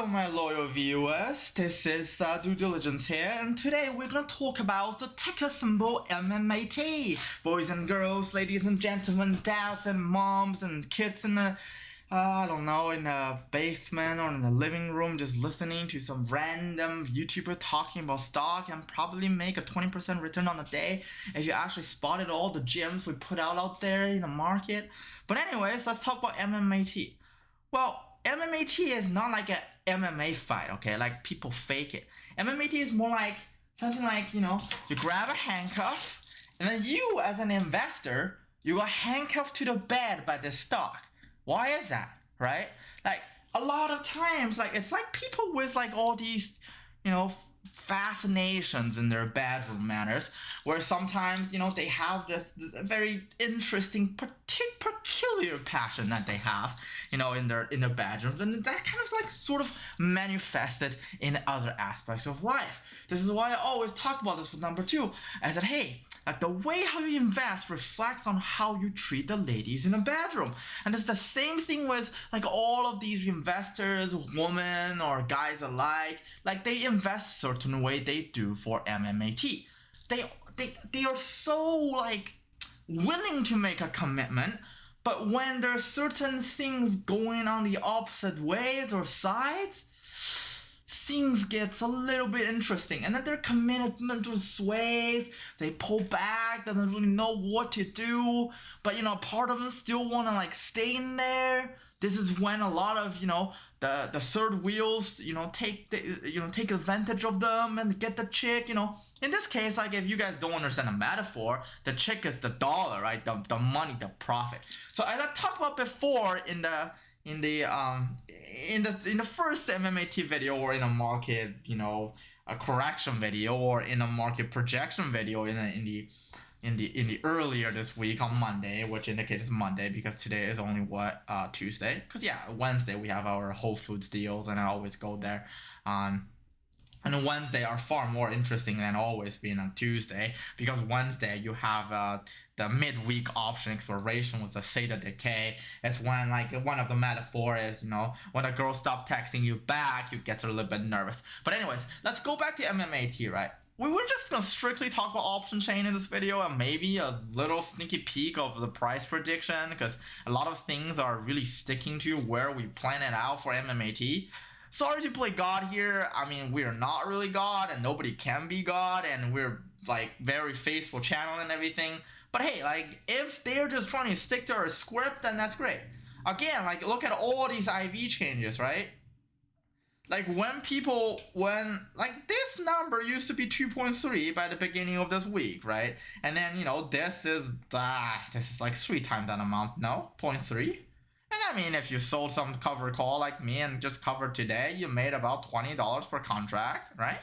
Hello, my loyal viewers. This is Due Diligence here, and today we're gonna talk about the ticker symbol MMAT. Boys and girls, ladies and gentlemen, dads and moms and kids in the, I don't know, in the basement or in the living room, just listening to some random YouTuber talking about stock and probably make a 20% return on the day if you actually spotted all the gems we put out there in the market. But anyways, let's talk about MMAT. Well, MMAT is not like an MMA fight, okay? Like people fake it. MMAT is more like something like, you grab a handcuff, and then you, as an investor, you got handcuffed to the bed by the stock. Why is that, right? Like a lot of times, like it's like people with like all these, fascinations in their bedroom manners, where sometimes they have this very interesting, peculiar passion that they have, in their bedrooms, and that kind of like sort of manifested in other aspects of life. This is why I always talk about this with number 2. I said, hey, like the way how you invest reflects on how you treat the ladies in the bedroom. And it's the same thing with like all of these investors, women or guys alike. Like they invest certain way they do for MMAT. They are so like willing to make a commitment, but when there's certain things going on the opposite ways or sides, things gets a little bit interesting, and then their commitment sways. They pull back, doesn't really know what to do, but part of them still want to like stay in there. This is when a lot of the third wheels take advantage of them and get the chick. In this case, like if you guys don't understand the metaphor, the chick is the dollar, right? The money, the profit. So as I talked about before in the first MMAT video, or in a market a correction video, or in a market projection video in the earlier this week on Monday, which indicates Monday because today is only Tuesday, because Wednesday we have our Whole Foods deals, and I always go there and Wednesday are far more interesting than always being on Tuesday, because Wednesday you have the midweek option expiration with the theta decay. It's when like one of the metaphor is when a girl stops texting you back, you get a little bit nervous. But anyways, let's go back to MMAT, right? We were just gonna strictly talk about option chain in this video, and maybe a little sneaky peek of the price prediction, because a lot of things are really sticking to where we plan it out for MMAT. Sorry to play God here. I mean, we're not really God, and nobody can be God, and we're like very faithful channel and everything. But hey, like if they're just trying to stick to our script, then that's great. Again, like look at all these IV changes, right? Like when this number used to be 2.3 by the beginning of this week, right? And then this is like 3 times that amount. No, 0.3. And I mean, if you sold some cover call like me and just covered today, you made about $20 per contract, right?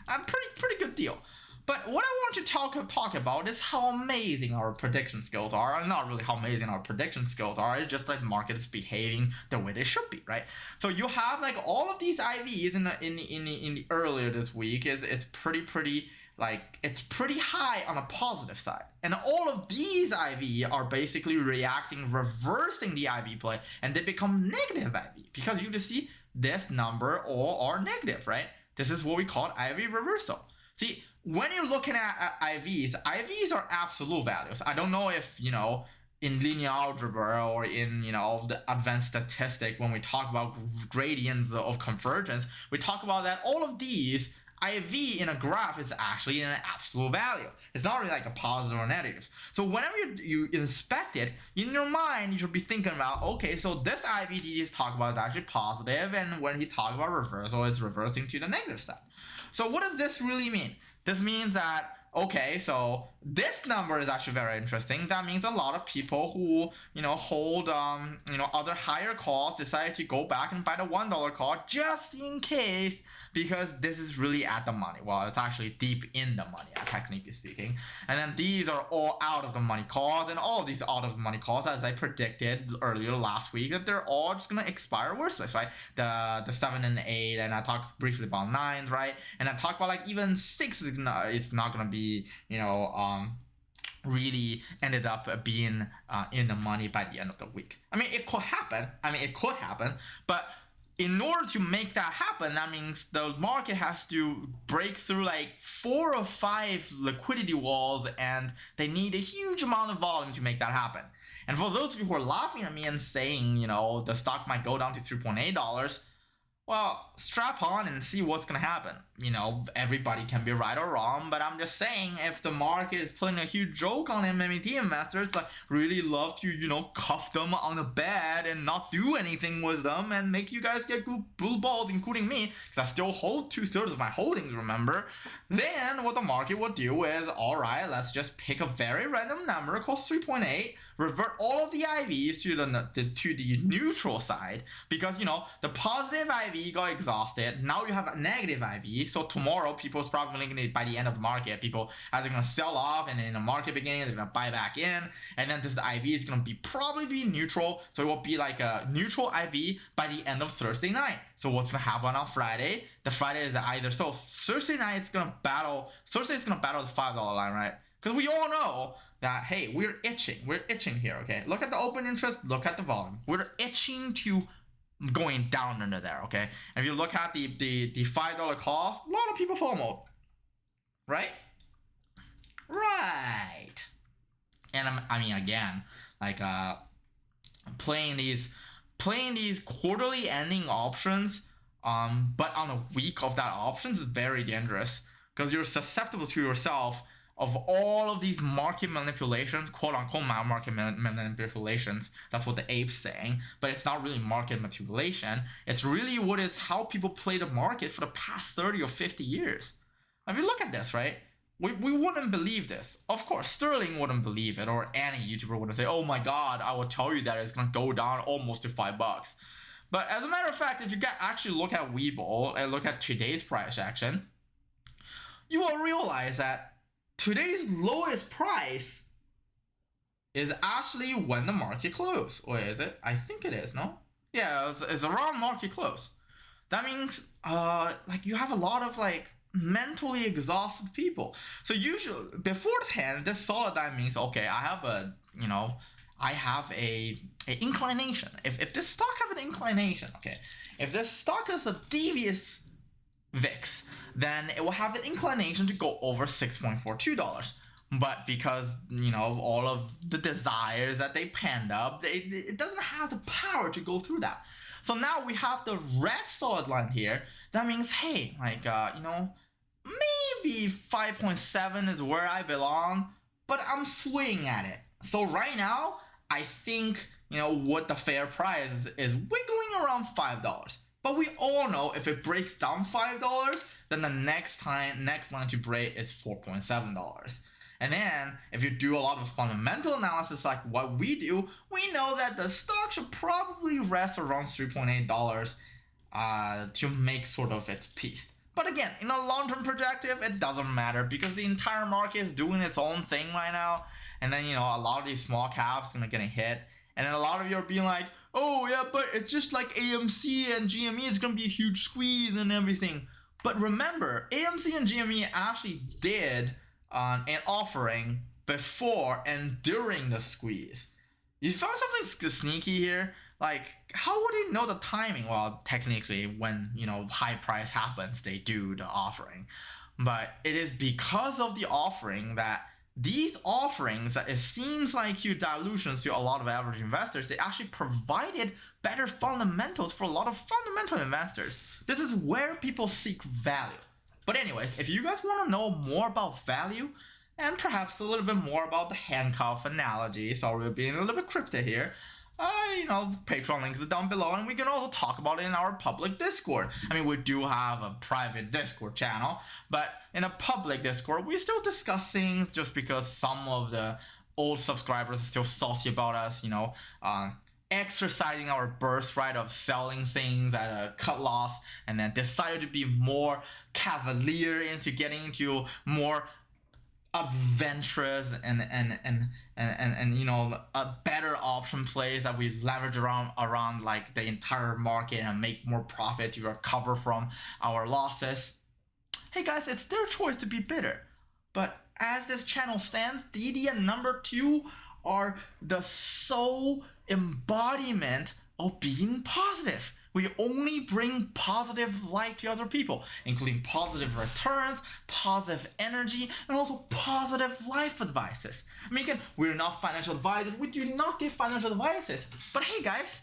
A pretty good deal. But what I want to talk about is how amazing our prediction skills are. Not really how amazing our prediction skills are. It's just like the market is behaving the way they should be, right? So you have like all of these IVs in the earlier this week is pretty like it's pretty high on a positive side, and all of these IV are basically reversing the IV play, and they become negative IV because you just see this number all are negative, right? This is what we call IV reversal. See, when you're looking at IVs are absolute values. I don't know if in linear algebra or in the advanced statistic, when we talk about gradients of convergence, we talk about that all of these IV in a graph is actually an absolute value. It's not really like a positive or negative. So whenever you inspect it, in your mind, you should be thinking about, okay, so this IV he's talking about is actually positive, and when he talks about reversal, it's reversing to the negative side. So what does this really mean? This means that, okay, so this number is actually very interesting. That means a lot of people who, hold, other higher calls decide to go back and buy the $1 call just in case, because this is really at the money. Well, it's actually deep in the money, technically speaking. And then these are all out of the money calls, and all of these out of the money calls, as I predicted earlier last week, that they're all just gonna expire worthless, right? The 7 and 8, and I talked briefly about 9s, right? And I talked about like even 6 it's not gonna be, really ended up being in the money by the end of the week. I mean, it could happen. But in order to make that happen, that means the market has to break through like 4 or 5 liquidity walls, and they need a huge amount of volume to make that happen. And for those of you who are laughing at me and saying, the stock might go down to $3.8, well, strap on and see what's gonna happen. Everybody can be right or wrong, but I'm just saying, if the market is playing a huge joke on MMAt investors, like really love to, cuff them on the bed and not do anything with them and make you guys get blue balls, including me, because I still hold 2/3 of my holdings, remember? Then what the market will do is, alright, let's just pick a very random number called 3.8, revert all of the IVs to the neutral side, because the positive IV got exhausted. Now you have a negative IV, so tomorrow people's probably going to, by the end of the market, people either going to sell off, and in the market beginning they're going to buy back in, and then this IV is going to probably be neutral, so it will be like a neutral IV by the end of Thursday night. So what's going to happen on Friday? The Friday is either, so Thursday night it's going to battle the $5 line, right? Because we all know that, hey, we're itching here, okay? Look at the open interest, look at the volume. We're itching to going down under there, okay? And if you look at the $5 cost, a lot of people FOMO, right? Right. And I mean, again, like playing these quarterly ending options, but on a week of that options is very dangerous, because you're susceptible to yourself of all of these market manipulations, quote unquote market manipulations. That's what the ape's saying, but it's not really market manipulation. It's really what is how people play the market for the past 30 or 50 years. If you look at this, right? We wouldn't believe this. Of course, Sterling wouldn't believe it, or any YouTuber wouldn't say, oh my god, I will tell you that it's gonna go down almost to $5. But as a matter of fact, if you actually look at Webull and look at today's price action, you will realize that today's lowest price is actually when the market closed. Or is it? I think it is, no? Yeah, it's around market close. That means, like, you have a lot of, like, mentally exhausted people. So usually, beforehand, this solid line means, okay, I have a inclination. If this stock have an inclination, okay, if this stock is a devious VIX, then it will have an inclination to go over $6.42. But because, all of the desires that they penned up, it doesn't have the power to go through that. So now we have the red solid line here. That means, hey, like, maybe 5.7 is where I belong, but I'm swinging at it. So right now, I think, what the fair price is wiggling around $5. But we all know if it breaks down $5, then the next line to break is $4.7. And then if you do a lot of fundamental analysis like what we do, we know that the stock should probably rest around $3.8 to make sort of its peace. But again, in a long-term perspective, it doesn't matter, because the entire market is doing its own thing right now. And then, a lot of these small caps are getting hit. And then a lot of you are being like, oh yeah, but it's just like AMC and GME is going to be a huge squeeze and everything. But remember, AMC and GME actually did an offering before and during the squeeze. You found something sneaky here. Like, how would you know the timing? Well, technically, when, high price happens, they do the offering. But it is because of the offering that these offerings, that it seems like huge dilutions to a lot of average investors, they actually provided better fundamentals for a lot of fundamental investors. This is where people seek value. But anyways, if you guys want to know more about value, and perhaps a little bit more about the handcuff analogy, sorry we're being a little bit cryptic here, Patreon links are down below, and we can also talk about it in our public Discord. I mean, we do have a private Discord channel, but in a public Discord, we still discuss things, just because some of the old subscribers are still salty about us, exercising our birthright of selling things at a cut loss, and then decided to be more cavalier into getting into more adventurous and a better option plays that we leverage around like the entire market and make more profit to recover from our losses. Hey guys, it's their choice to be bitter, but as this channel stands, DD and number 2 are the sole embodiment of being positive. We only bring positive light to other people, including positive returns, positive energy, and also positive life advices. I mean, again, we're not financial advisors. We do not give financial advices. But hey, guys,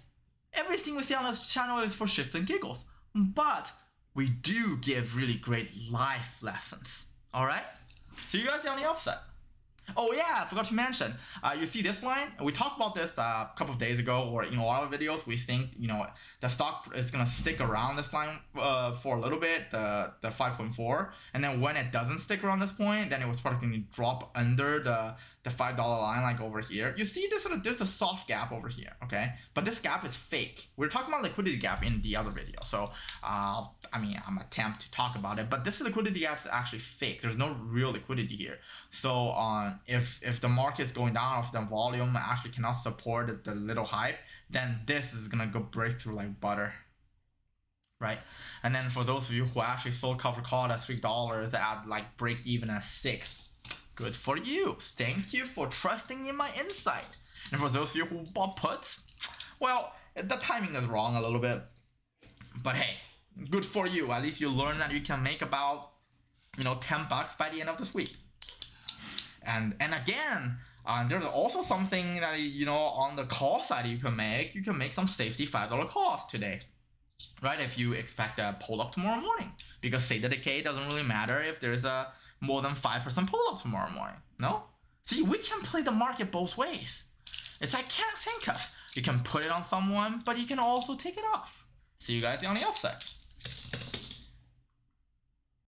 everything we say on this channel is for shits and giggles. But we do give really great life lessons. All right? See you guys on the upside. Oh yeah, I forgot to mention. You see this line? We talked about this a couple of days ago, or in our videos. We think the stock is gonna stick around this line for a little bit, the 5.4, and then when it doesn't stick around this point, then it was probably gonna drop under the $5 line, like over here. You see this there's a soft gap over here, okay? But this gap is fake. We're talking about liquidity gap in the other video, so I mean, I'm attempt to talk about it, but this liquidity gap is actually fake. There's no real liquidity here. So if the market's going down, if the volume actually cannot support the little hype, then this is gonna go break through like butter, right? And then for those of you who actually sold cover call at $3 at like break even at 6, good for you. Thank you for trusting in my insight. And for those of you who bought puts, well, the timing is wrong a little bit, but hey, good for you. At least you learned that you can make about $10 by the end of this week. And again, there's also something that on the call side you can make. You can make some safety $5 calls today, right? If you expect a pull up tomorrow morning, because theta decay doesn't really matter if there's a more than 5% pull up tomorrow morning. No, see, we can play the market both ways. It's like can't handcuffs. You can put it on someone, but you can also take it off. See you guys on the upside.